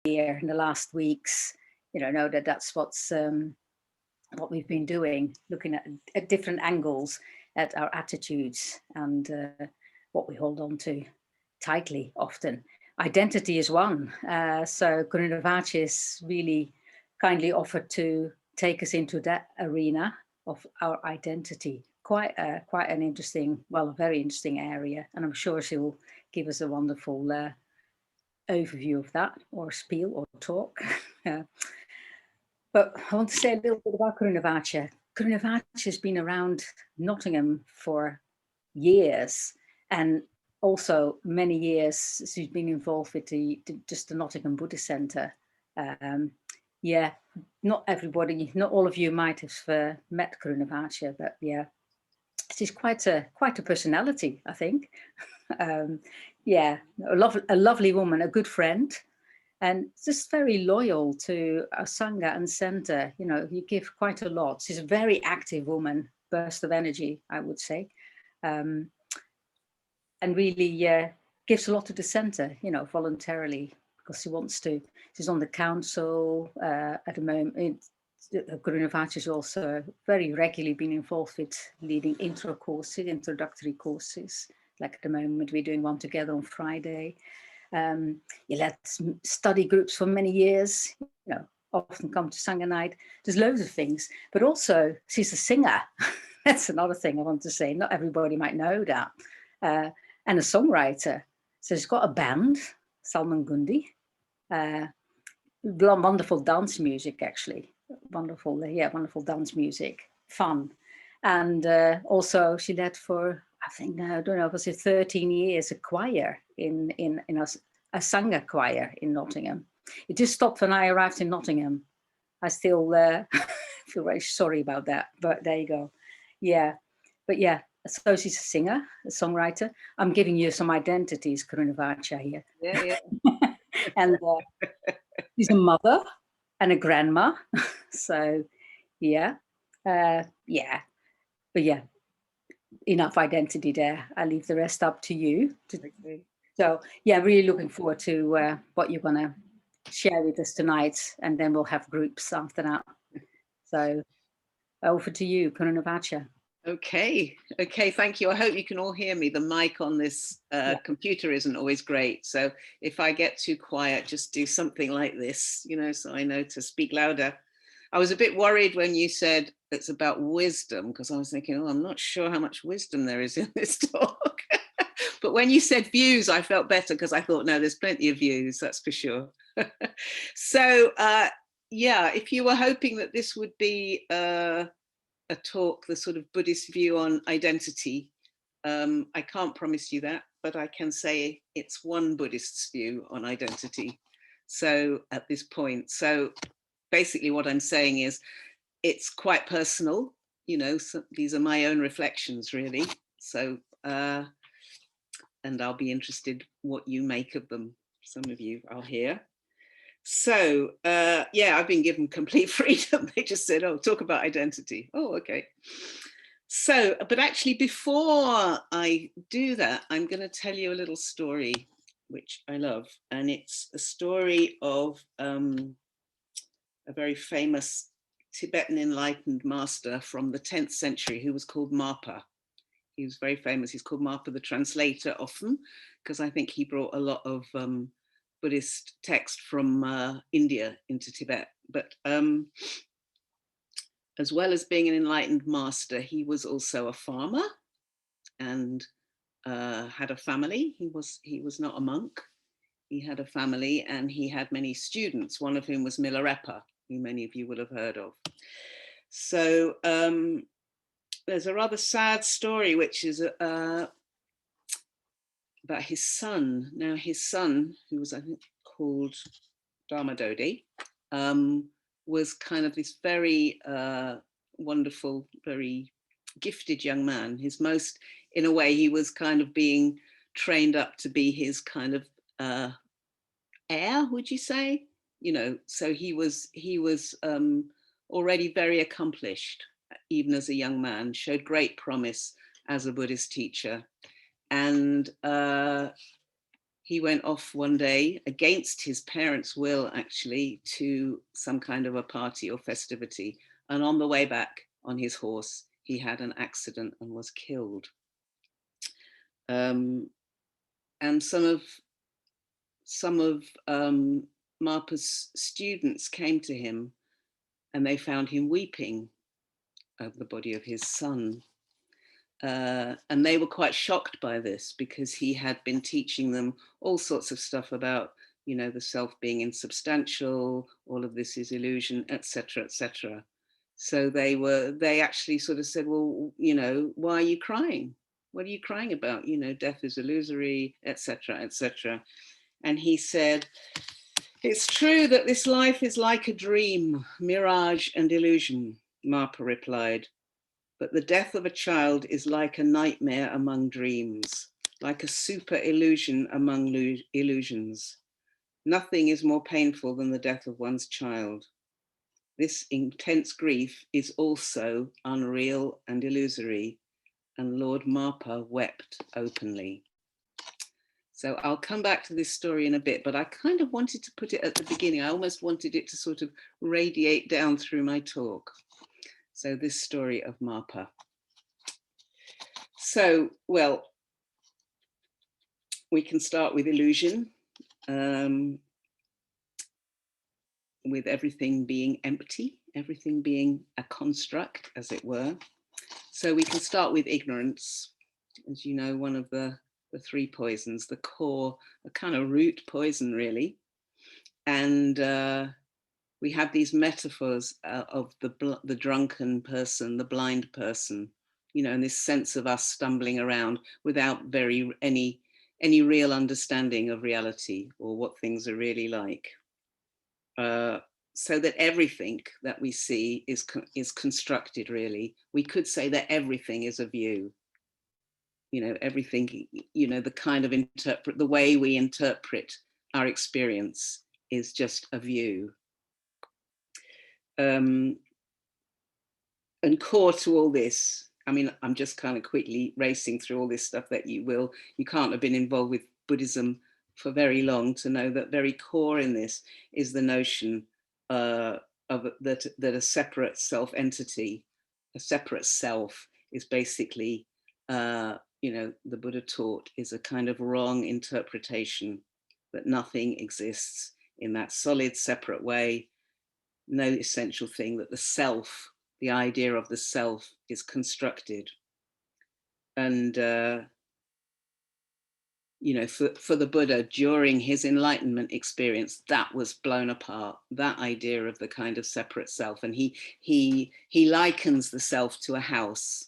here in the last weeks, know that that's what we've been doing, looking at different angles at our attitudes and what we hold on to tightly often. Identity is one. So Karunavaca is really kindly offered to take us into that arena of our identity. Quite an interesting, a very interesting area. And I'm sure she'll give us a wonderful overview of that, or spiel, or talk. But I want to say a little bit about Karunavaca. Karunavaca has been around Nottingham for years, and also many years she's been involved with the Nottingham Buddhist Centre. Yeah, not everybody, not all of you might have met Karunavaca, but yeah, she's quite a personality, I think. Yeah, a lovely woman, a good friend, and just very loyal to our Sangha and Centre. You give quite a lot. She's a very active woman, burst of energy, I would say. And really gives a lot to the Centre, voluntarily, because she wants to. She's on the council at the moment. Karunavaca has also very regularly been involved with leading introductory courses. Like at the moment, we're doing one together on Friday. You led study groups for many years, often come to Sangha night. There's loads of things, but also she's a singer. That's another thing I want to say. Not everybody might know that. And a songwriter. So she's got a band, Salman Gundi. Wonderful dance music, actually. Wonderful dance music, fun. And also she led for, I think, I don't know, was it 13 years, a choir in a Sangha choir in Nottingham. It just stopped when I arrived in Nottingham. I still feel very sorry about that, but there you go. Yeah, but yeah, so she's a singer, a songwriter. I'm giving you some identities, Karunavaca, here. Yeah. And she's a mother and a grandma. So, yeah. But yeah, enough identity there. I'll leave the rest up to you. Okay. So, yeah, really looking forward to what you're going to share with us tonight. And then we'll have groups after that. So, over to you, Karunavaca. Okay, thank you. I hope you can all hear me. The mic on this computer isn't always great. So if I get too quiet, just do something like this, so I know to speak louder. I was a bit worried when you said it's about wisdom, because I was thinking, I'm not sure how much wisdom there is in this talk. But when you said views, I felt better, because I thought, no, there's plenty of views, that's for sure. So if you were hoping that this would be a talk, the sort of Buddhist view on identity, I can't promise you that, but I can say it's one Buddhist's view on identity. So at this point, so basically what I'm saying is it's quite personal, so these are my own reflections, really. So, and I'll be interested what you make of them. Some of you I'll hear. So, I've been given complete freedom. They just said, talk about identity. Oh, okay. So, but actually before I do that, I'm going to tell you a little story, which I love. And it's a story of a very famous Tibetan enlightened master from the 10th century who was called Marpa. He was very famous. He's called Marpa the translator often, because I think he brought a lot of Buddhist text from India into Tibet. But as well as being an enlightened master, he was also a farmer and had a family. He was not a monk. He had a family and he had many students, one of whom was Milarepa, who many of you will have heard of. So there's a rather sad story, which is about his son. Now his son, who was I think called Dharmadodi, was kind of this very wonderful, very gifted young man. In a way, he was kind of being trained up to be his kind of heir, would you say? So he was already very accomplished, even as a young man, showed great promise as a Buddhist teacher. And he went off one day against his parents' will, actually, to some kind of a party or festivity. And on the way back on his horse, he had an accident and was killed. And some of Marpa's students came to him, and they found him weeping over the body of his son. And they were quite shocked by this, because he had been teaching them all sorts of stuff about, you know, the self being insubstantial, all of this is illusion, etc., etc. So they actually sort of said, well, you know, why are you crying? What are you crying about? You know, death is illusory, etc., etc. And he said, it's true that this life is like a dream, mirage and illusion, Marpa replied. But the death of a child is like a nightmare among dreams, like a super illusion among illusions. Nothing is more painful than the death of one's child. This intense grief is also unreal and illusory, and Lord Marpa wept openly. So I'll come back to this story in a bit, but I kind of wanted to put it at the beginning. I almost wanted it to sort of radiate down through my talk. So this story of Marpa. So, well, we can start with illusion, with everything being empty, everything being a construct, as it were. So we can start with ignorance, as you know, one of the three poisons, the core, a kind of root poison, really. And we have these metaphors of the drunken person, the blind person, you know, and this sense of us stumbling around without any real understanding of reality or what things are really like. So that everything that we see is constructed, really. We could say that everything is a view. You know, everything, you know, the kind of the way we interpret our experience is just a view. And core to all this, I mean, I'm just kind of quickly racing through all this stuff that you can't have been involved with Buddhism for very long to know that very core in this is the notion of that a separate self entity, a separate self, is basically, you know, the Buddha taught, is a kind of wrong interpretation, that nothing exists in that solid separate way, no essential thing, that the self, the idea of the self, is constructed. And you know, for the Buddha, during his enlightenment experience, that was blown apart, that idea of the kind of separate self. And he likens the self to a house,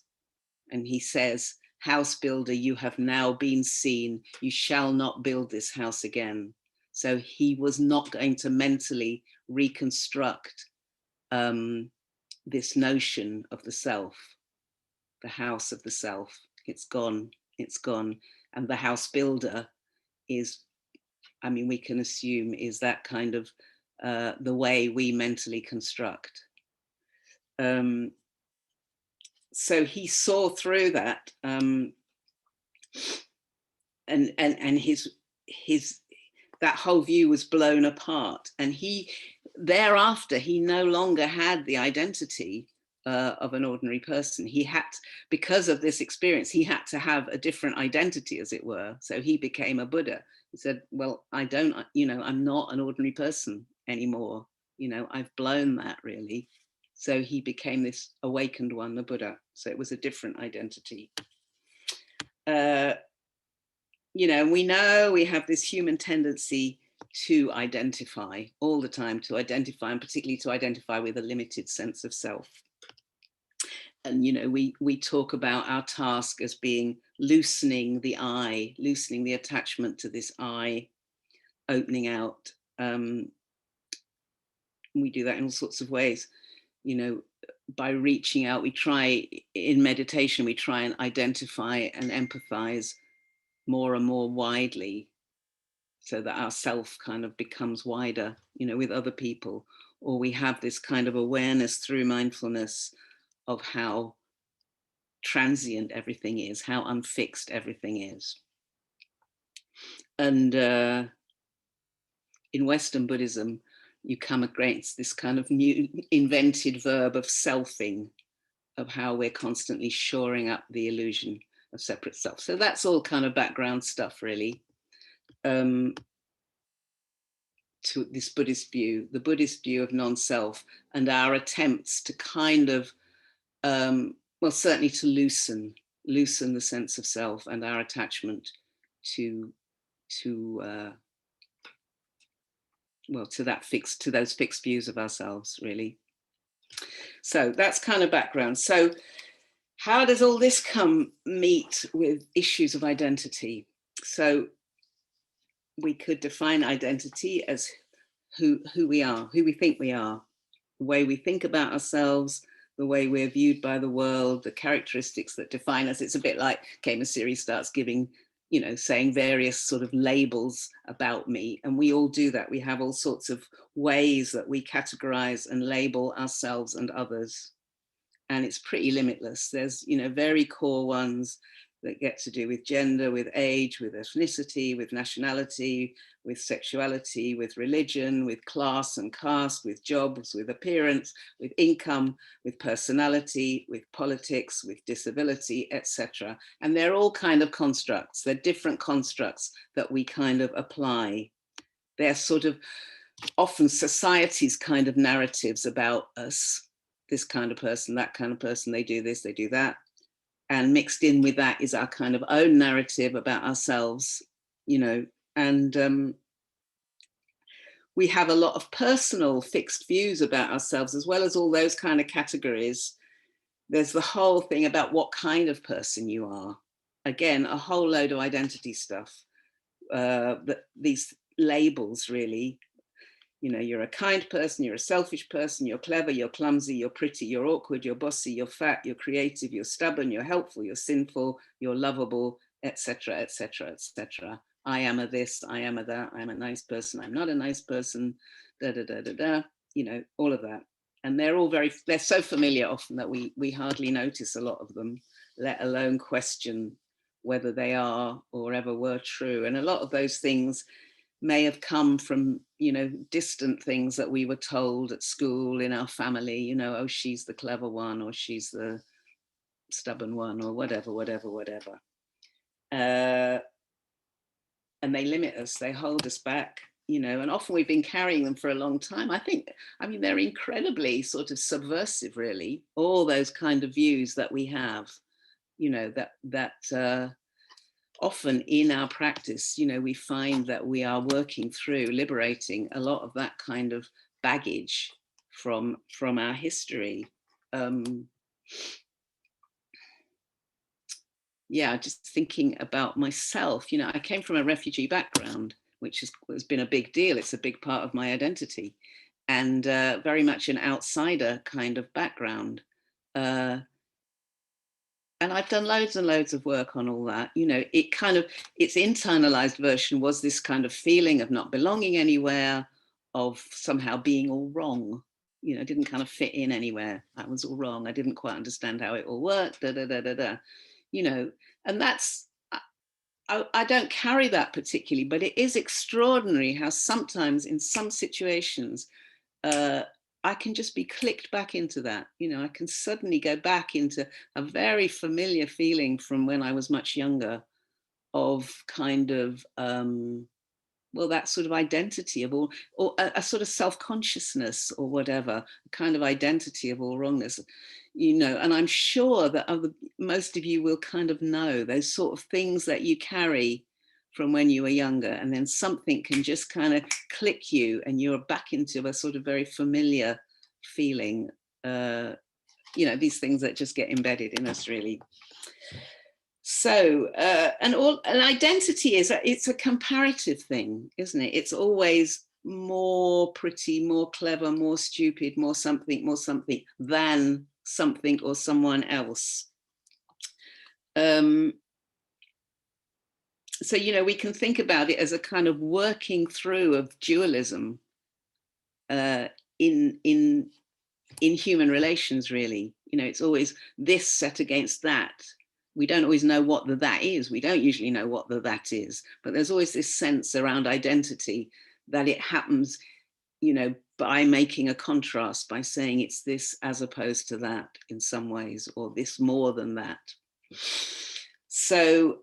and he says, house builder, you have now been seen, you shall not build this house again. So he was not going to mentally reconstruct this notion of the self, the house of the self. It's gone, it's gone. And the house builder is, I mean, we can assume is that kind of the way we mentally construct. So he saw through that, and his that whole view was blown apart. And thereafter, he no longer had the identity of an ordinary person. He had, because of this experience, he had to have a different identity, as it were. So he became a Buddha. He said, well, I don't, you know, I'm not an ordinary person anymore. You know, I've blown that, really. So he became this awakened one, the Buddha. So it was a different identity. You know, we have this human tendency to identify all the time, to identify, and particularly to identify with a limited sense of self. And, you know, we talk about our task as being loosening the I, loosening the attachment to this I, opening out. We do that in all sorts of ways, you know, by reaching out. We try, in meditation, we try and identify and empathize more and more widely, so that our self kind of becomes wider, you know, with other people. Or we have this kind of awareness through mindfulness of how transient everything is, how unfixed everything is. And in Western Buddhism, you come against this kind of new invented verb of selfing, of how we're constantly shoring up the illusion of separate self. So that's all kind of background stuff, really, to this Buddhist view, the Buddhist view of non-self, and our attempts to kind of, well, certainly to loosen the sense of self and our attachment to those fixed views of ourselves, really. So that's kind of background. So how does all this meet with issues of identity? So we could define identity as who we are, who we think we are, the way we think about ourselves, the way we're viewed by the world, the characteristics that define us. It's a bit like Kama Siri starts giving, saying various sort of labels about me. And we all do that. We have all sorts of ways that we categorize and label ourselves and others. And it's pretty limitless. There's, very core ones that get to do with gender, with age, with ethnicity, with nationality, with sexuality, with religion, with class and caste, with jobs, with appearance, with income, with personality, with politics, with disability, etc. And they're all kind of constructs. They're different constructs that we kind of apply. They're sort of often society's kind of narratives about us. This kind of person, that kind of person, they do this, they do that. And mixed in with that is our kind of own narrative about ourselves, and we have a lot of personal fixed views about ourselves, as well as all those kind of categories. There's the whole thing about what kind of person you are. Again, a whole load of identity stuff, these labels really. You're a kind person, you're a selfish person, you're clever, you're clumsy, you're pretty, you're awkward, you're bossy, you're fat, you're creative, you're stubborn, you're helpful, you're sinful, you're lovable, etc., etc., etc. I am a this, I am a that, I'm a nice person, I'm not a nice person, all of that. And they're so familiar often that we hardly notice a lot of them, let alone question whether they are or ever were true. And a lot of those things may have come from, distant things that we were told at school, in our family, oh, she's the clever one, or she's the stubborn one, or whatever. And they limit us, they hold us back, and often we've been carrying them for a long time. They're incredibly sort of subversive, really, all those kind of views that we have, that often in our practice, we find that we are working through liberating a lot of that kind of baggage from our history. Just thinking about myself, I came from a refugee background, which has been a big deal. It's a big part of my identity, and very much an outsider kind of background. And I've done loads and loads of work on all that. Its internalized version was this kind of feeling of not belonging anywhere, of somehow being all wrong. Didn't kind of fit in anywhere. I was all wrong. I didn't quite understand how it all worked. And that's, I don't carry that particularly, but it is extraordinary how sometimes in some situations, I can just be clicked back into that. I can suddenly go back into a very familiar feeling from when I was much younger, of kind of, that sort of identity of all, or a sort of self-consciousness or whatever, a kind of identity of all wrongness, and I'm sure that most of you will kind of know those sort of things that you carry from when you were younger, and then something can just kind of click you and you're back into a sort of very familiar feeling, these things that just get embedded in us, really. So, and identity it's a comparative thing, isn't it? It's always more pretty, more clever, more stupid, more something than something or someone else. So, we can think about it as a kind of working through of dualism in human relations, really. It's always this set against that. we don't always know what the that is. We don't usually know what the that is, but there's always this sense around identity that it happens, you know, by making a contrast, by saying it's this as opposed to that in some ways, or this more than that. So,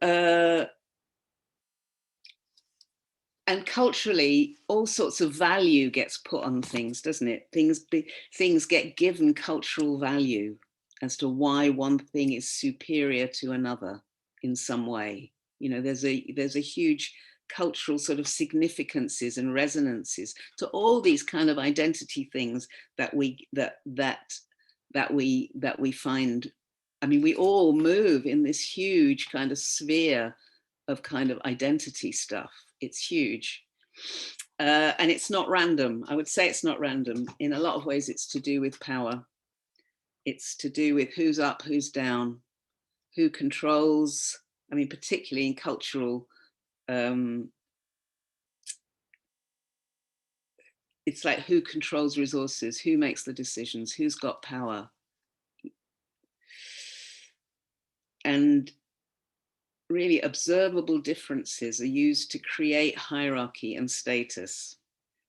and culturally, all sorts of value gets put on things, doesn't it? Things get given cultural value as to why one thing is superior to another in some way. You know, there's a huge cultural sort of significances and resonances to all these kind of identity things that we find. I mean, we all move in this huge kind of sphere of kind of identity stuff. It's huge. And it's not random. I would say it's not random. In a lot of ways, it's to do with power. It's to do with who's up, who's down, who controls. I mean, particularly in cultural, it's like who controls resources, who makes the decisions, who's got power. And really observable differences are used to create hierarchy and status.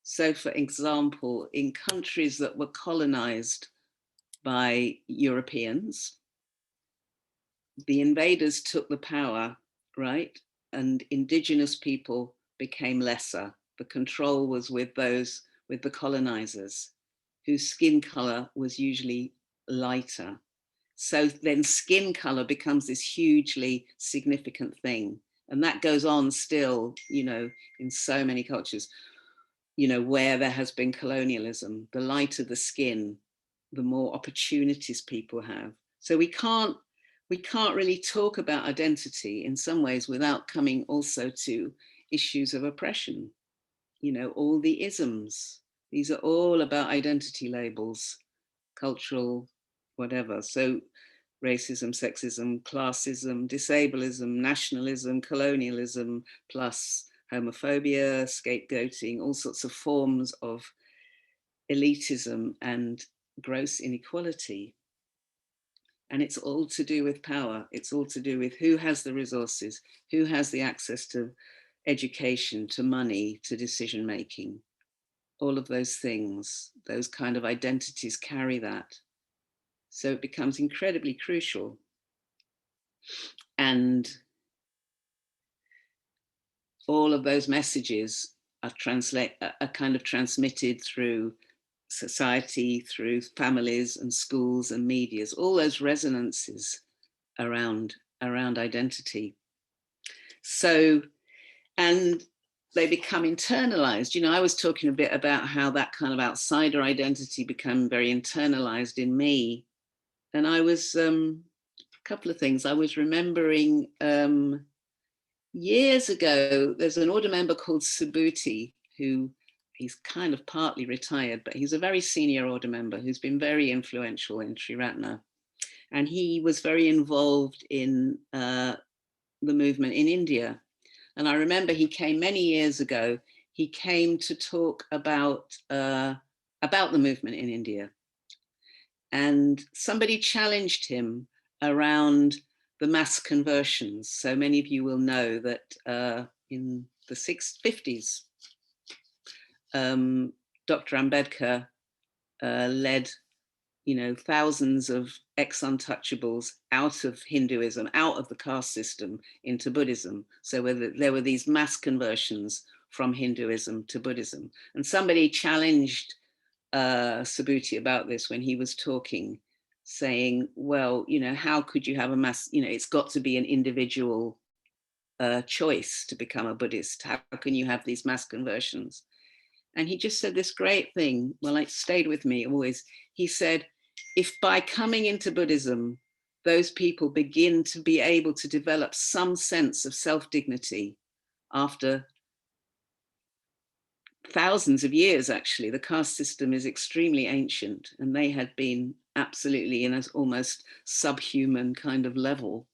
So, for example, in countries that were colonized by Europeans, the invaders took the power, right? And indigenous people became lesser. The control was with those, with the colonizers, whose skin color was usually lighter. So then skin color becomes this hugely significant thing. And that goes on still, you know, in so many cultures, you know, where there has been colonialism. The lighter the skin, the more opportunities people have. So we can't really talk about identity in some ways without coming also to issues of oppression. You know, all the isms. These are all about identity labels, cultural, whatever. So racism, sexism, classism, disableism, nationalism, colonialism, plus homophobia, scapegoating, all sorts of forms of elitism and gross inequality. And it's all to do with power. It's all to do with who has the resources, who has the access to education, to money, to decision making. All of those things, those kind of identities carry that. So it becomes incredibly crucial. And all of those messages are kind of transmitted through society, through families and schools and medias, all those resonances around identity. So, and they become internalized. You know, I was talking a bit about how that kind of outsider identity became very internalized in me. And I was, a couple of things. I was remembering years ago, there's an order member called Subhuti, who he's kind of partly retired, but he's a very senior order member who's been very influential in Sri Ratna. And he was very involved in the movement in India. And I remember he came many years ago, he came to talk about the movement in India. And somebody challenged him around the mass conversions. So many of you will know that in the 50s, Dr. Ambedkar led, you know, thousands of ex-untouchables out of Hinduism, out of the caste system into Buddhism. So there were these mass conversions from Hinduism to Buddhism. And somebody challenged Subhuti about this when he was talking, saying, well, you know, how could you have a mass, you know, it's got to be an individual choice to become a Buddhist. How can you have these mass conversions? And he just said this great thing. Well, it stayed with me always. He said, if by coming into Buddhism, those people begin to be able to develop some sense of self-dignity after thousands of years, actually, the caste system is extremely ancient, and they had been absolutely in an almost subhuman kind of level.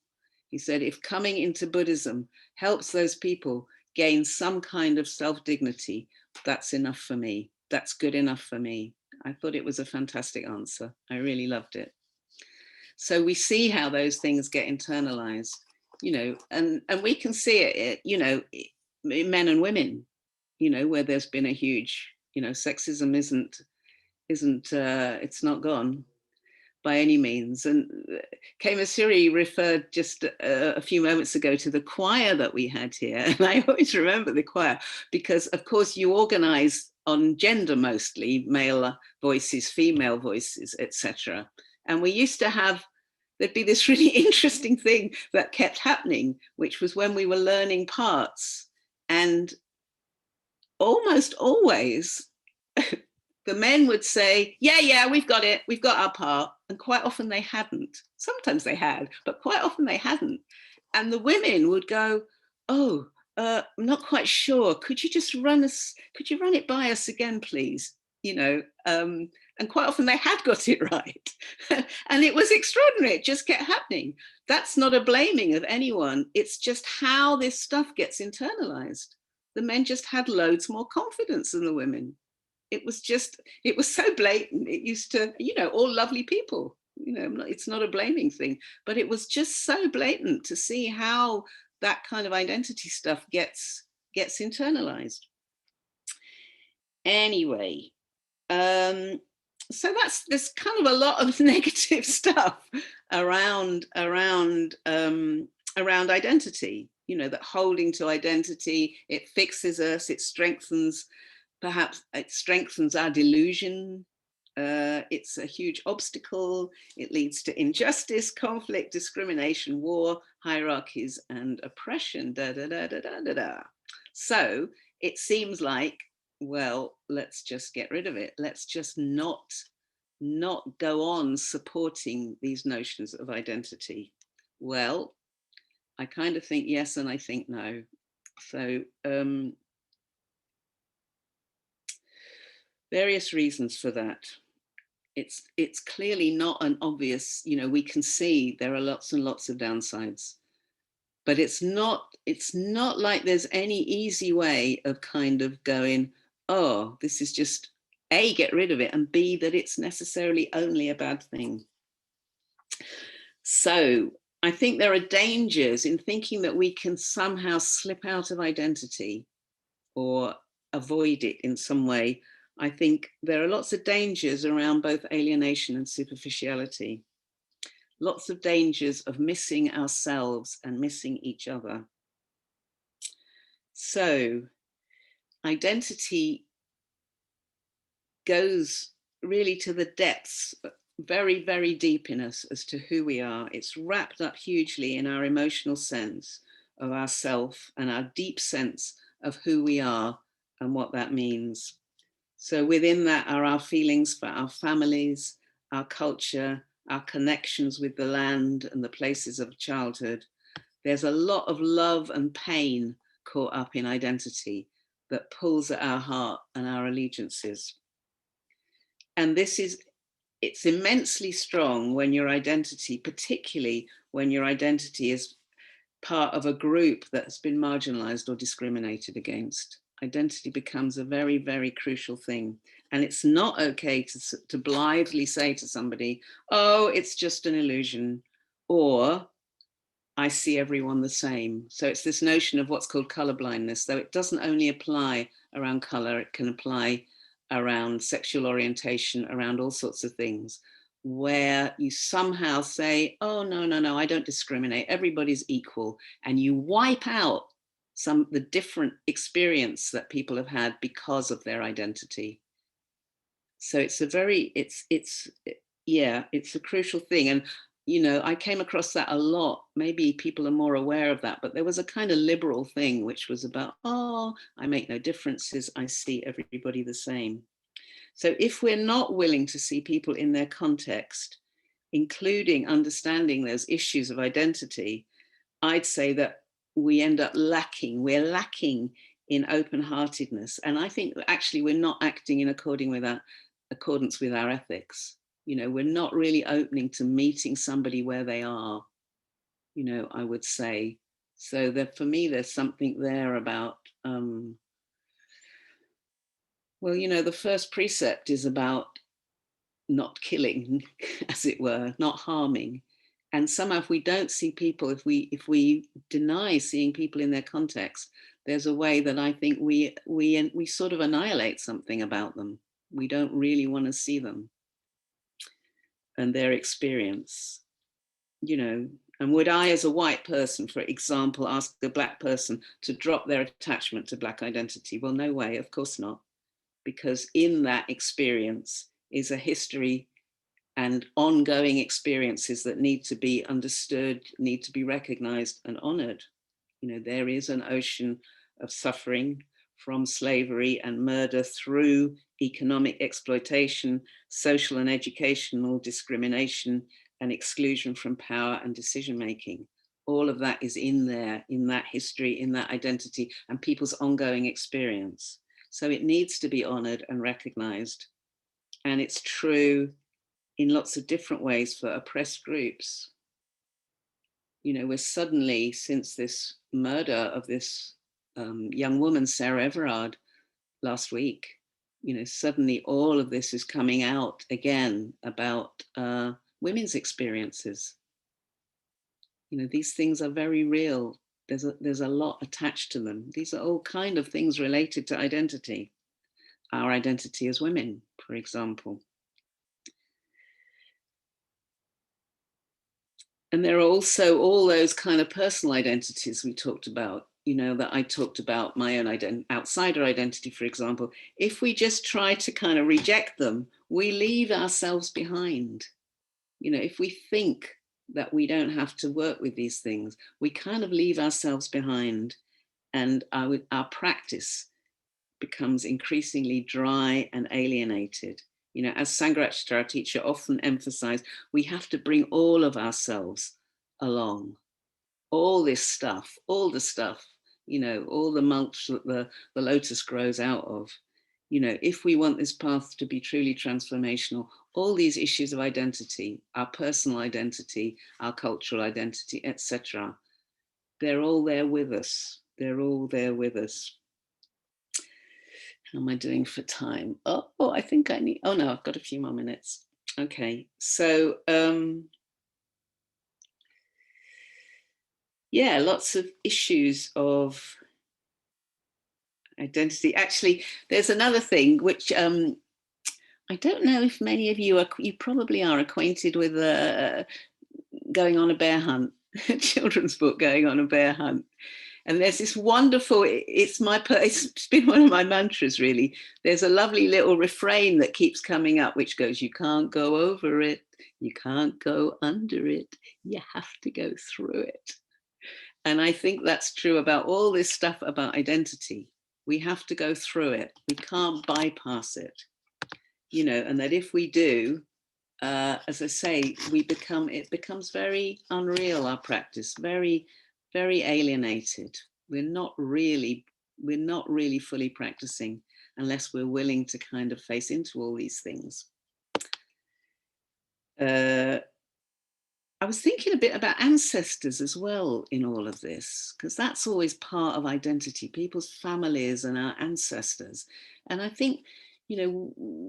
He said, if coming into Buddhism helps those people gain some kind of self-dignity, that's enough for me. That's good enough for me. I thought it was a fantastic answer. I really loved it. So we see how those things get internalized, you know, and we can see it, you know, in men and women, you know, where there's been a huge, you know, sexism isn't it's not gone by any means. And Kemasuri referred just a few moments ago to the choir that we had here. And I always remember the choir because, of course, you organize on gender mostly, male voices, female voices, etc. And we used to have, there'd be this really interesting thing that kept happening, which was when we were learning parts. And almost always, the men would say, yeah, we've got it. We've got our part. And quite often they hadn't. Sometimes they had, but quite often they hadn't. And the women would go, oh, I'm not quite sure. Could you run it by us again, please? You know, and quite often they had got it right. And it was extraordinary. It just kept happening. That's not a blaming of anyone. It's just how this stuff gets internalized. The men just had loads more confidence than the women. It was so blatant. It used to, you know, all lovely people, you know, it's not a blaming thing, but it was just so blatant to see how that kind of identity stuff gets internalized. Anyway, so there's kind of a lot of negative stuff around identity, you know, that holding to identity, it fixes us, it strengthens. Perhaps it strengthens our delusion. It's a huge obstacle. It leads to injustice, conflict, discrimination, war, hierarchies, and oppression. So it seems like, well, let's just get rid of it. Let's just not go on supporting these notions of identity. Well, I kind of think yes, and I think no. So various reasons for that. It's clearly not an obvious, you know, we can see there are lots and lots of downsides, but it's not like there's any easy way of kind of going, oh, this is just A, get rid of it, and B, that it's necessarily only a bad thing. So I think there are dangers in thinking that we can somehow slip out of identity or avoid it in some way. I think there are lots of dangers around both alienation and superficiality. Lots of dangers of missing ourselves and missing each other. So identity goes really to the depths, very, very deep in us as to who we are. It's wrapped up hugely in our emotional sense of ourself and our deep sense of who we are and what that means. So within that are our feelings for our families, our culture, our connections with the land and the places of childhood. There's a lot of love and pain caught up in identity that pulls at our heart and our allegiances. And it's immensely strong when your identity, particularly when your identity is part of a group that's been marginalized or discriminated against. Identity becomes a very, very crucial thing. And it's not okay to blithely say to somebody, oh, it's just an illusion, or I see everyone the same. So it's this notion of what's called color blindness. So it doesn't only apply around color, it can apply around sexual orientation, around all sorts of things, where you somehow say, oh, no, I don't discriminate, everybody's equal. And you wipe out the different experience that people have had because of their identity. So it's a crucial thing. And, you know, I came across that a lot. Maybe people are more aware of that, but there was a kind of liberal thing, which was about, oh, I make no differences, I see everybody the same. So if we're not willing to see people in their context, including understanding those issues of identity, I'd say that we end up we're lacking in open-heartedness. And I think that actually we're not acting in accordance with our ethics. You know, we're not really opening to meeting somebody where they are, you know, I would say. So that for me, there's something there about, well, you know, the first precept is about not killing, as it were, not harming. And somehow if we don't see people, if we deny seeing people in their context, there's a way that I think we sort of annihilate something about them. We don't really want to see them and their experience, And would I, as a white person, for example, ask a Black person to drop their attachment to Black identity? Well, no way, of course not. Because in that experience is a history and ongoing experiences that need to be understood, need to be recognized and honored. There is an ocean of suffering from slavery and murder through economic exploitation, social and educational discrimination, and exclusion from power and decision making. All of that is in there, in that history, in that identity, and people's ongoing experience. So it needs to be honored and recognized. And it's true in lots of different ways for oppressed groups. We're suddenly, since this murder of this young woman, Sarah Everard, last week, suddenly all of this is coming out again about women's experiences. These things are very real. There's a lot attached to them. These are all kind of things related to identity. Our identity as women, for example. And there are also all those kind of personal identities we talked about, that I talked about, my own outsider identity, for example. If we just try to kind of reject them, we leave ourselves behind. If we think that we don't have to work with these things, we kind of leave ourselves behind. And our practice becomes increasingly dry and alienated. As Sangha, our teacher, often emphasized, we have to bring all of ourselves along. All this stuff, all the stuff, all the mulch that the lotus grows out of. If we want this path to be truly transformational, all these issues of identity, our personal identity, our cultural identity, etc., they're all there with us. They're all there with us. How am I doing for time? Oh, I think I need, no, I've got a few more minutes. Okay, so yeah, lots of issues of identity. Actually, there's another thing which I don't know if many of you probably are acquainted with Going on a Bear Hunt, a children's book, Going on a Bear Hunt. And there's this wonderful, it's been one of my mantras, really. There's a lovely little refrain that keeps coming up, which goes, you can't go over it, you can't go under it, you have to go through it. And I think that's true about all this stuff about identity. We have to go through it. We can't bypass it, and that if we do, as I say, it becomes very unreal, our practice, very, very alienated. We're not really fully practicing unless we're willing to kind of face into all these things. I was thinking a bit about ancestors as well in all of this, because that's always part of identity, people's families and our ancestors. And I think,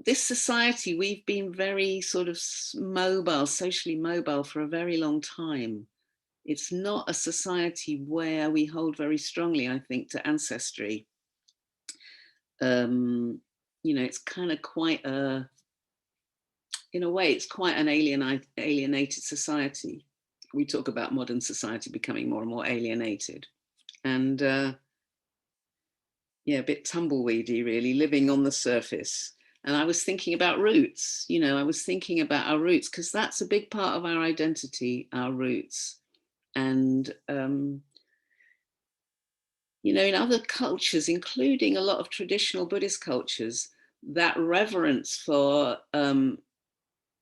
this society, we've been very sort of mobile, socially mobile for a very long time. It's not a society where we hold very strongly, I think, to ancestry. It's kind of quite in a way, it's quite an alienated society. We talk about modern society becoming more and more alienated. And a bit tumbleweedy, really, living on the surface. And I was thinking about roots, I was thinking about our roots, because that's a big part of our identity, our roots. And, in other cultures, including a lot of traditional Buddhist cultures, that reverence for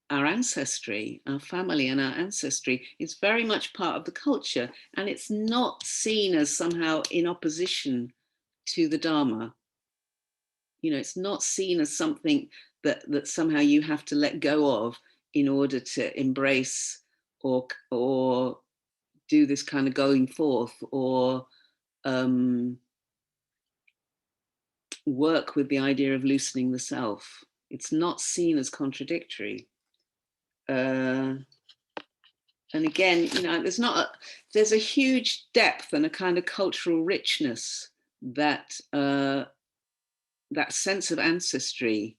our ancestry, our family and our ancestry is very much part of the culture. And it's not seen as somehow in opposition to the Dharma. It's not seen as something that somehow you have to let go of in order to embrace or do this kind of going forth or work with the idea of loosening the self. It's not seen as contradictory. And again, you know, there's a huge depth and a kind of cultural richness that that sense of ancestry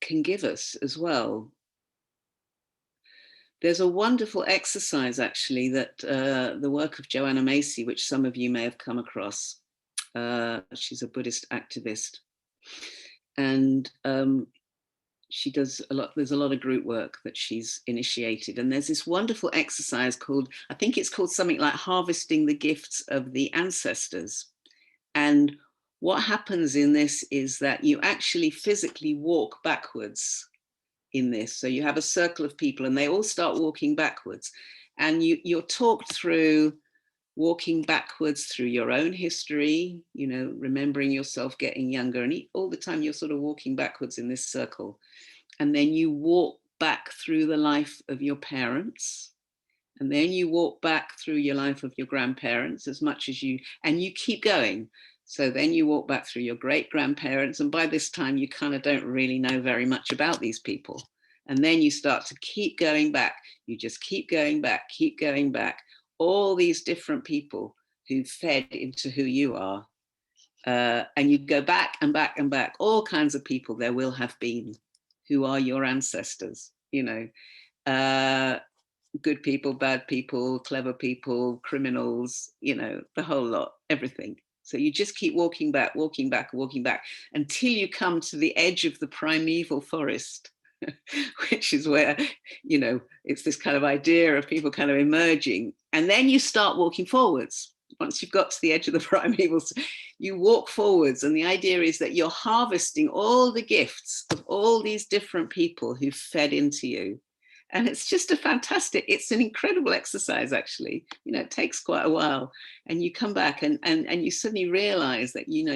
can give us as well. There's a wonderful exercise, actually, that the work of Joanna Macy, which some of you may have come across. She's a Buddhist activist, and she does a lot. There's a lot of group work that she's initiated, and there's this wonderful exercise called, I think it's called something like harvesting the gifts of the ancestors. And what happens in this is that you actually physically walk backwards in this. So you have a circle of people and they all start walking backwards, and you're talked through walking backwards through your own history, you know, remembering yourself getting younger, and all the time you're sort of walking backwards in this circle. And then you walk back through the life of your parents, and then you walk back through your life of your grandparents as much as you, and you keep going. So then you walk back through your great grandparents, and by this time you kind of don't really know very much about these people. And then you start to keep going back. You just keep going back, keep going back. All these different people who fed into who you are. And you go back and back and back. All kinds of people there will have been who are your ancestors, you know. Good people, bad people, clever people, criminals, you know, the whole lot, everything. So you just keep walking back, walking back, walking back until you come to the edge of the primeval forest, which is where, you know, it's this kind of idea of people kind of emerging. And then you start walking forwards. Once you've got to the edge of the primevals, you walk forwards. And the idea is that you're harvesting all the gifts of all these different people who fed into you. And it's just it's an incredible exercise, actually. You know, it takes quite a while. And you come back and you suddenly realize that, you know,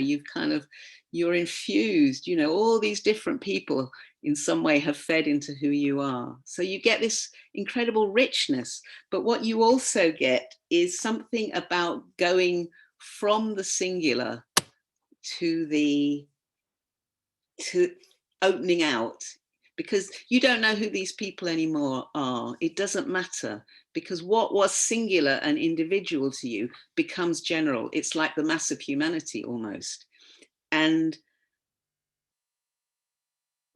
you're infused, you know, all these different people in some way have fed into who you are. So you get this incredible richness. But what you also get is something about going from the singular to opening out, because you don't know who these people anymore are. It doesn't matter, because what was singular and individual to you becomes general. It's like the mass of humanity almost. And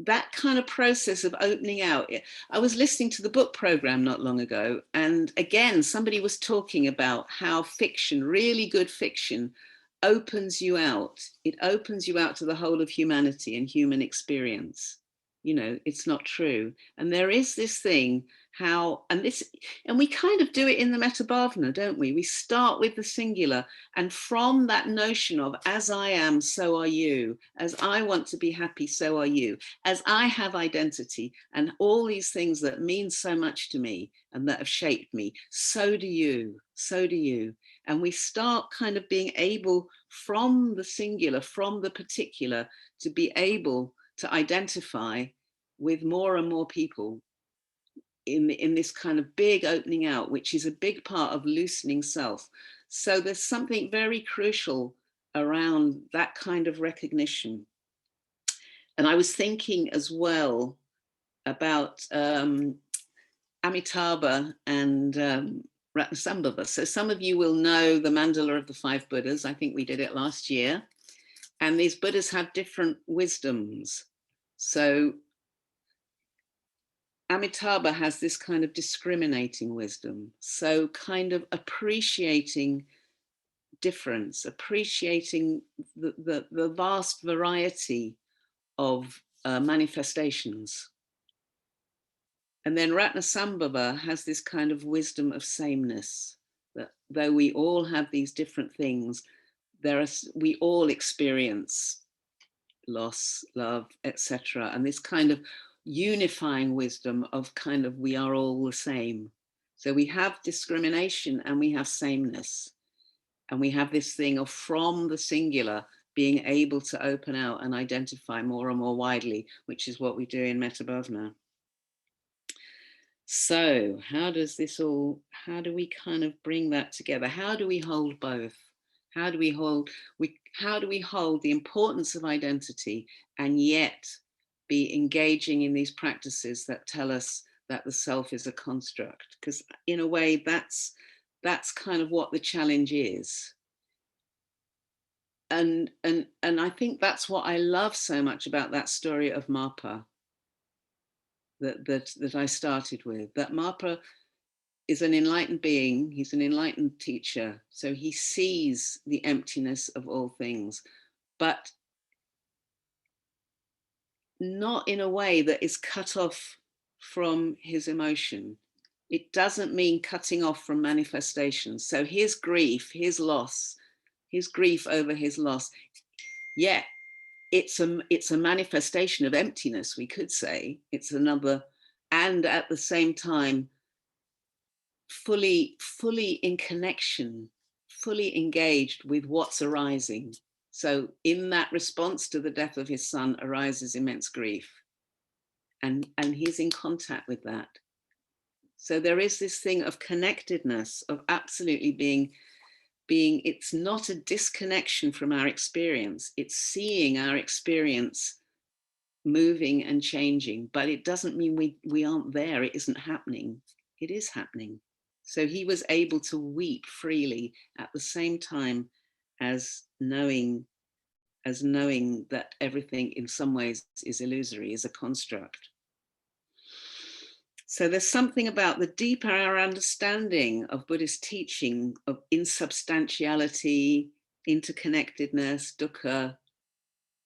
that kind of process of opening out. I was listening to the book program not long ago, and again, somebody was talking about how fiction, really good fiction, opens you out. It opens you out to the whole of humanity and human experience. You know, it's not true. And there is this thing and we kind of do it in the Metabhavana, don't we? We start with the singular, and from that notion of as I am, so are you. As I want to be happy, so are you. As I have identity and all these things that mean so much to me and that have shaped me, so do you, so do you. And we start kind of being able, from the singular, from the particular, to be able to identify with more and more people in this kind of big opening out, which is a big part of loosening self. So there's something very crucial around that kind of recognition. And I was thinking as well about Amitabha and Ratnasambhava. So some of you will know the Mandala of the 5 Buddhas. I think we did it last year. And these Buddhas have different wisdoms. So Amitabha has this kind of discriminating wisdom. So kind of appreciating difference, appreciating the vast variety of manifestations. And then Ratnasambhava has this kind of wisdom of sameness, that though we all have these different things, we all experience loss, love, etc. And this kind of unifying wisdom of kind of we are all the same. So we have discrimination and we have sameness. And we have this thing of from the singular being able to open out and identify more and more widely, which is what we do in Metabhavana. So how do we kind of bring that together? How do we hold both? How do we hold the importance of identity and yet be engaging in these practices that tell us that the self is a construct, because in a way that's kind of what the challenge is. And I think that's what I love so much about that story of Mapa that I started with. That Mapa is an enlightened being, he's an enlightened teacher, so he sees the emptiness of all things, but not in a way that is cut off from his emotion. It doesn't mean cutting off from manifestations. So his grief, his loss, his grief over his loss, yeah, it's a manifestation of emptiness, we could say. It's another, and at the same time, fully in connection, fully engaged with what's arising. So in that response to the death of his son arises immense grief. And he's in contact with that. So there is this thing of connectedness, of absolutely being, it's not a disconnection from our experience. It's seeing our experience moving and changing, but it doesn't mean we aren't there. It isn't happening. It is happening. So he was able to weep freely at the same time as knowing that everything in some ways is illusory, is a construct. So there's something about the deeper our understanding of Buddhist teaching, of insubstantiality, interconnectedness, dukkha,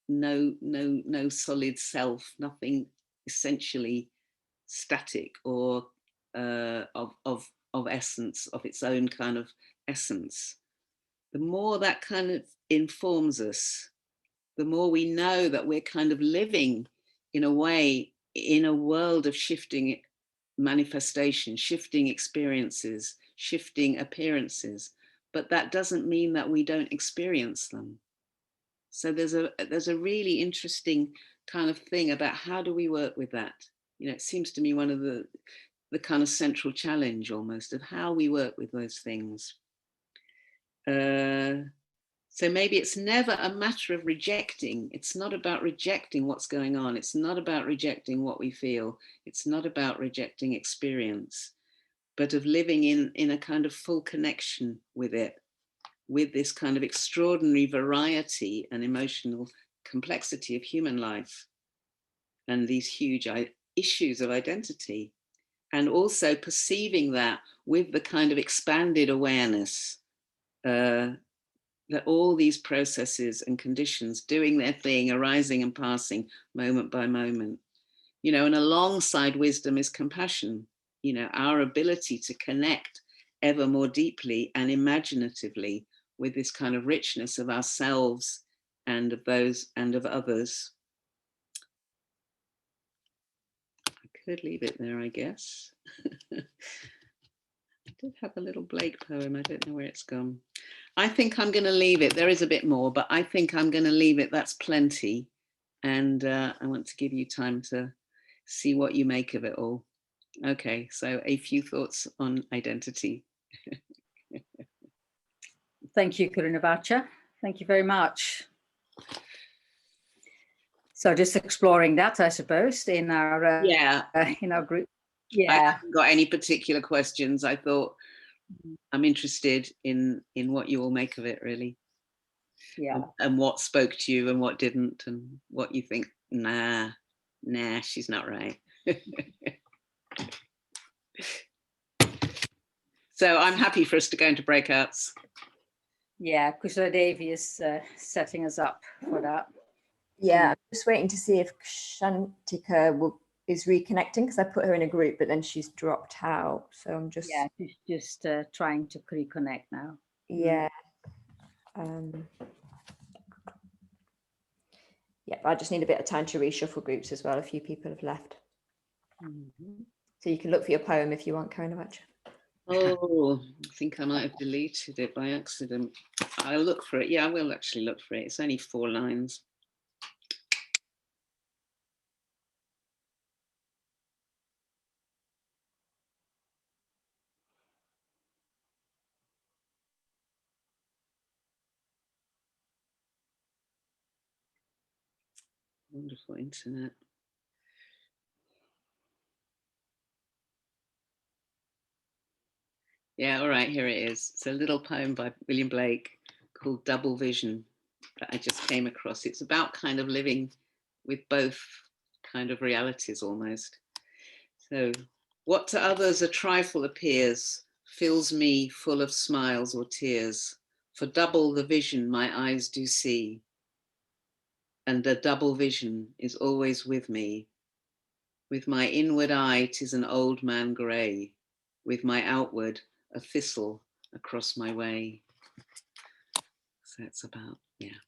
no solid self, nothing essentially static or of essence, of its own kind of essence. The more that kind of informs us, the more we know that we're kind of living in a way in a world of shifting manifestations, shifting experiences, shifting appearances, but that doesn't mean that we don't experience them. So there's a really interesting kind of thing about how do we work with that. You know, it seems to me one of the kind of central challenge almost of how we work with those things. So maybe it's never a matter of rejecting. It's not about rejecting what's going on. It's not about rejecting what we feel. It's not about rejecting experience, but of living in a kind of full connection with it, with this kind of extraordinary variety and emotional complexity of human life and these huge issues of identity. And also perceiving that with the kind of expanded awareness that all these processes and conditions doing their thing, arising and passing moment by moment, you know, and alongside wisdom is compassion, you know, our ability to connect ever more deeply and imaginatively with this kind of richness of ourselves and of those and of others. I could leave it there, I guess. I did have a little Blake poem. I don't know where it's gone. I think I'm going to leave it. There is a bit more, but I think I'm going to leave it. That's plenty. And I want to give you time to see what you make of it all. Okay, so a few thoughts on identity. Thank you, Karunavaca. Thank you very much. So just exploring that, I suppose, in our group. Yeah, I haven't got any particular questions. I thought I'm interested in what you all make of it, really. Yeah. And what spoke to you and what didn't, and what you think, nah, she's not right. So I'm happy for us to go into breakouts. Yeah, Kusala Devi is setting us up for that. Yeah, I'm just waiting to see if Shantika is reconnecting, because I put her in a group, but then she's dropped out. So I'm just... Yeah, she's just trying to reconnect now. Yeah. Yeah, I just need a bit of time to reshuffle groups as well. A few people have left. Mm-hmm. So you can look for your poem if you want, Karunavaca. Oh, I think I might have deleted it by accident. I'll look for it. Yeah, I will actually look for it. It's only 4 lines. Wonderful internet. Yeah, all right, here it is. It's a little poem by William Blake called Double Vision that I just came across. It's about kind of living with both kind of realities almost. So, what to others a trifle appears, fills me full of smiles or tears, for double the vision my eyes do see. And the double vision is always with me. With my inward eye, 'tis an old man grey. With my outward, a thistle across my way. So it's about, yeah.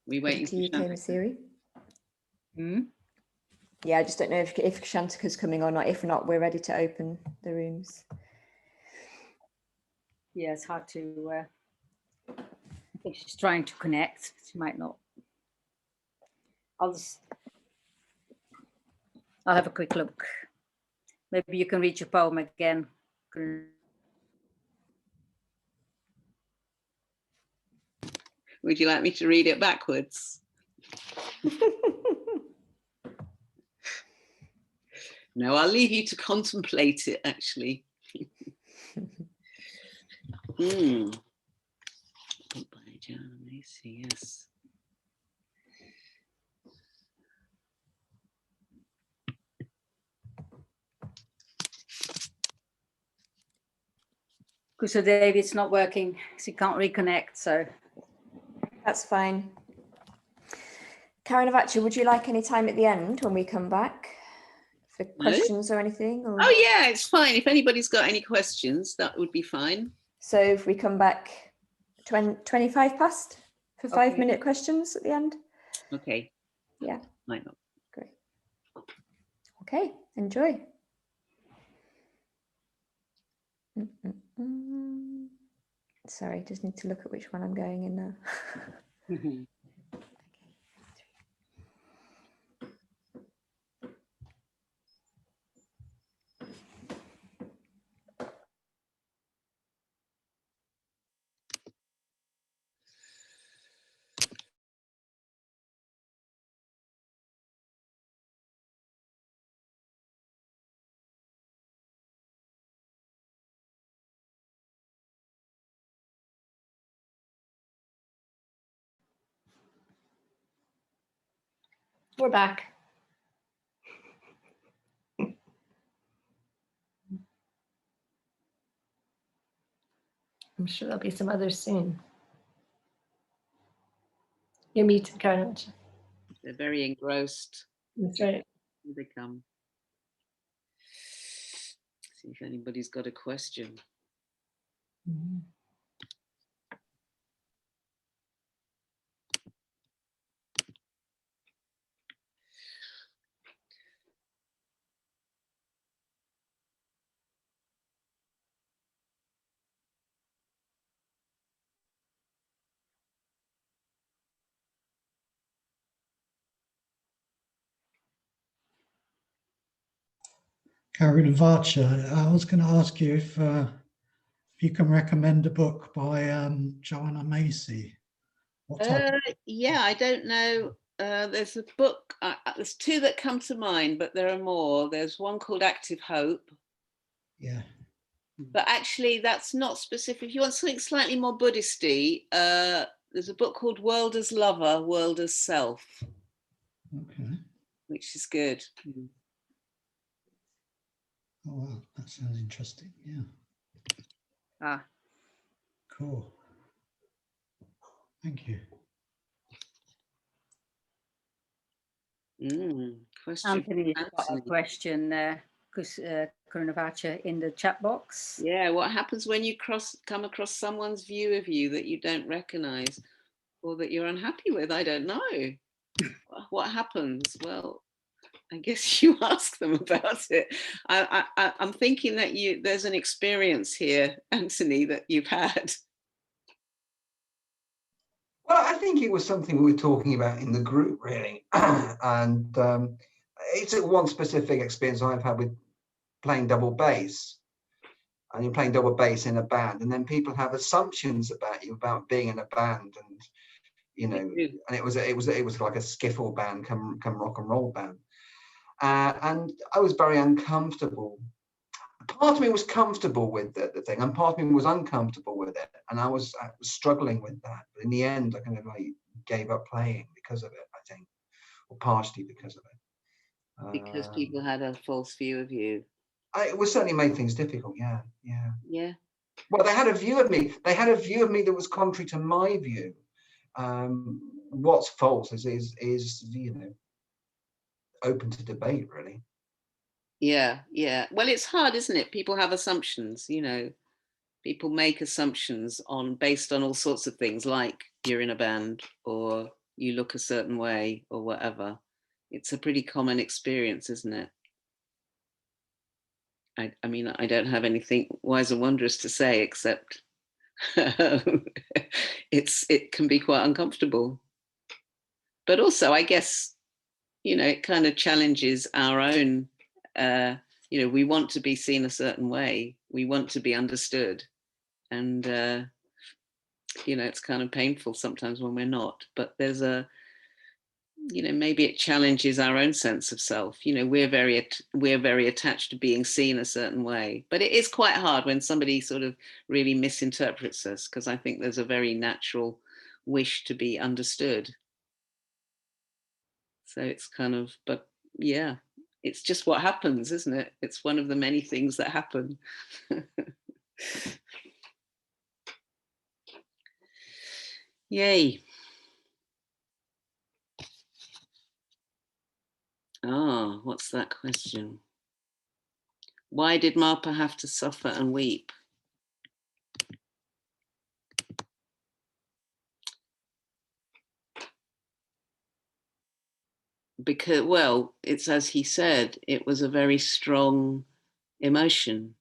We waiting To you, Siri. Yeah, I just don't know if Shantika's coming or not. If not, we're ready to open the rooms. Yeah, it's hard to. I think she's trying to connect. She might not. I'll have a quick look. Maybe you can read your poem again. Would you like me to read it backwards? No, I'll leave you to contemplate it, actually. Yes. So David's not working, so he can't reconnect, so. That's fine. Karunavaca, would you like any time at the end when we come back for questions or anything? Or? Oh yeah, it's fine. If anybody's got any questions, that would be fine. So if we come back 25 past for 5-minute questions at the end? Okay. Yeah. Might not. Great. Okay, enjoy. Sorry, just need to look at which one I'm going in now. We're back. I'm sure there'll be some others soon. You're muted, Karunavaca. They're very engrossed. That's right. Here they come. See if anybody's got a question. Karunavaca, I was going to ask you if you can recommend a book by Joanna Macy. Yeah, I don't know. There's a book, there's two that come to mind, but there are more. There's one called Active Hope. Yeah. But actually, that's not specific. If you want something slightly more Buddhist-y, there's a book called World as Lover, World as Self. Okay. Which is good. Oh, wow, that sounds interesting. Yeah. Cool. Thank you. Anthony's got a question there, because Karunavaca in the chat box. Yeah, what happens when you come across someone's view of you that you don't recognize or that you're unhappy with? I don't know. What happens? Well, I guess you ask them about it. I'm thinking that there's an experience here, Anthony, that you've had. Well, I think it was something we were talking about in the group, really. And it's one specific experience I've had with playing double bass, and you're playing double bass in a band, and then people have assumptions about you about being in a band, and you know, and it was like a skiffle band, come rock and roll band, and I was very uncomfortable. Part of me was comfortable with the thing, and part of me was uncomfortable with it, and I was struggling with that. But in the end, I kind of like gave up playing because of it, I think, or partially because of it. Because people had a false view of you. It was certainly made things difficult. Yeah. Well, they had a view of me. They had a view of me that was contrary to my view. What's false is you know, open to debate, really. Yeah. Well, it's hard, isn't it? People have assumptions, you know. People make assumptions based on all sorts of things, like you're in a band or you look a certain way or whatever. It's a pretty common experience, isn't it? I mean, I don't have anything wise or wondrous to say, except it can be quite uncomfortable. But also, I guess, you know, it kind of challenges our own, you know, we want to be seen a certain way. We want to be understood. And, you know, it's kind of painful sometimes when we're not. But there's you know, maybe it challenges our own sense of self. You know, we're very attached to being seen a certain way. But it is quite hard when somebody sort of really misinterprets us, because I think there's a very natural wish to be understood. So it's kind of, but yeah, it's just what happens, isn't it? It's one of the many things that happen. Yay. What's that question? Why did Marpa have to suffer and weep? Because, well, it's as he said, it was a very strong emotion.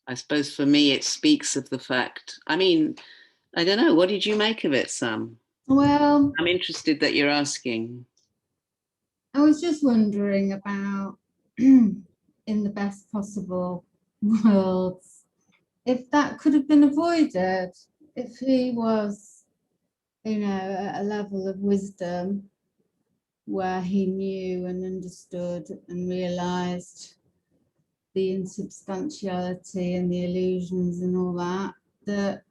I suppose for me, it speaks of the fact, I mean, I don't know, what did you make of it, Sam? Well, I'm interested that you're asking. I was just wondering about, in the best possible worlds, if that could have been avoided, if he was, you know, at a level of wisdom where he knew and understood and realized the insubstantiality and the illusions and all that, that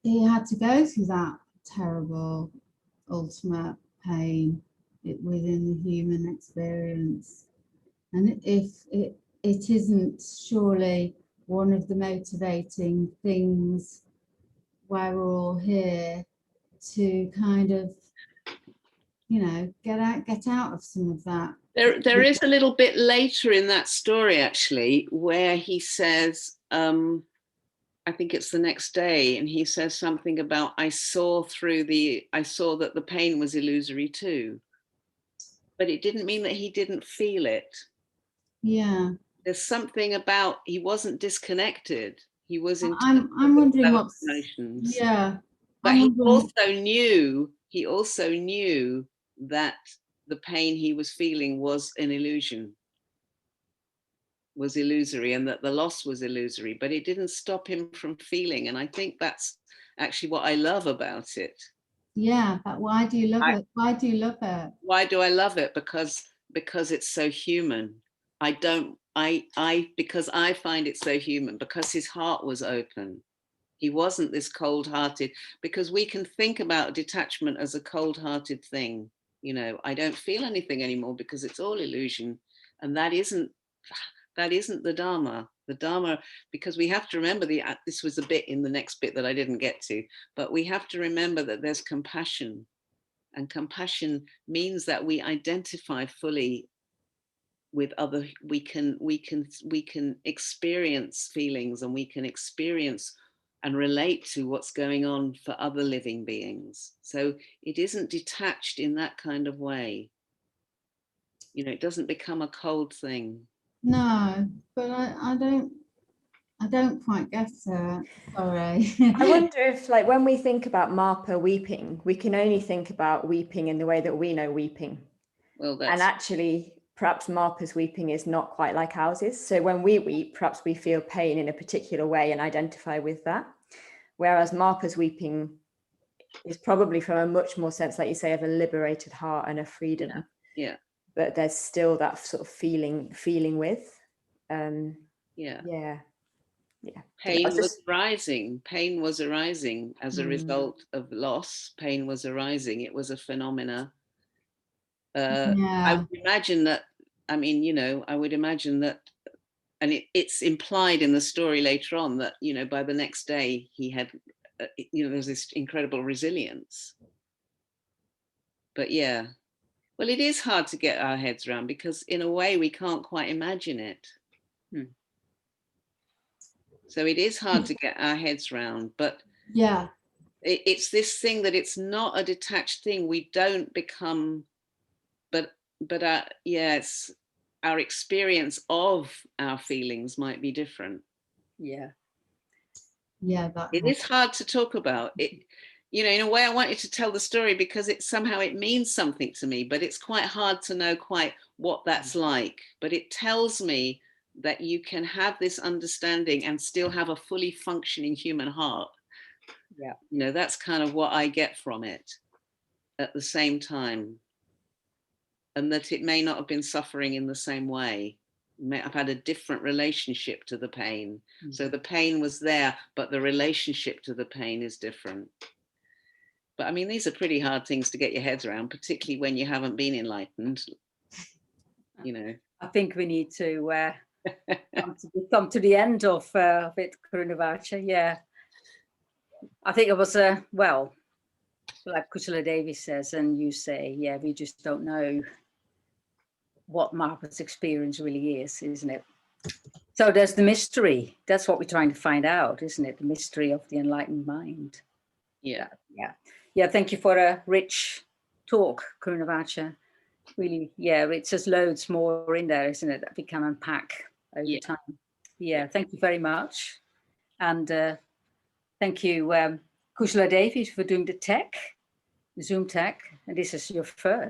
he had to go through that terrible ultimate pain within the human experience. And if it isn't surely one of the motivating things why we're all here, to kind of, you know, get out of some of that. There is a little bit later in that story, actually, where he says, I think it's the next day, and he says something about, I saw that the pain was illusory too. But it didn't mean that he didn't feel it. Yeah. There's something about, he wasn't disconnected. He was in I'm wondering what's emotions. Yeah. But he also knew that the pain he was feeling was an illusion, was illusory, and that the loss was illusory, but it didn't stop him from feeling. And I think that's actually what I love about it. Yeah, but why do you love it? Why do you love it? Why do I love it? Because it's so human. Because I find it so human, because his heart was open. He wasn't this cold-hearted, because we can think about detachment as a cold-hearted thing. You know, I don't feel anything anymore because it's all illusion. And that isn't the Dharma. The Dharma, because we have to remember, this was a bit in the next bit that I didn't get to, but we have to remember that there's compassion. And compassion means that we identify fully with other, we can experience feelings, and we can experience and relate to what's going on for other living beings. So it isn't detached in that kind of way. You know, it doesn't become a cold thing. No, but I don't quite get it. Sorry. I wonder if, like, when we think about Marpa weeping, we can only think about weeping in the way that we know weeping. Well, and actually perhaps Marpa's weeping is not quite like ours is. So when we weep, perhaps we feel pain in a particular way and identify with that. Whereas Marpa's weeping is probably from a much more sense, like you say, of a liberated heart and a freedom. Yeah. But there's still that sort of feeling with. Yeah. Pain was rising. Pain was arising as a result of loss. Pain was arising. It was a phenomena. I would imagine that, I would imagine that, and it's implied in the story later on that, by the next day he had, there's this incredible resilience. But yeah, well, it is hard to get our heads around because in a way we can't quite imagine it. So it is hard to get our heads around, but yeah, it's this thing that it's not a detached thing. We don't become, but it's our experience of our feelings might be different. Yeah. It is hard to talk about it. In a way, I wanted to tell the story because it means something to me, but it's quite hard to know quite what that's like. But it tells me that you can have this understanding and still have a fully functioning human heart. Yeah. That's kind of what I get from it at the same time. And that it may not have been suffering in the same way. I've had a different relationship to the pain. So the pain was there, but the relationship to the pain is different. But these are pretty hard things to get your heads around, particularly when you haven't been enlightened. I think we need to come to the end of it, Karunavaca. Yeah. I think it was, like Kusala Devi says, and you say, yeah, we just don't know what Marpa's experience really is, isn't it? So there's the mystery. That's what we're trying to find out, isn't it? The mystery of the enlightened mind. Yeah. Thank you for a rich talk, Karunavaca. Really, it's just loads more in there, isn't it, that we can unpack over time. Thank you very much. And thank you, Kusala Devi, for doing the Zoom tech. And this is your first.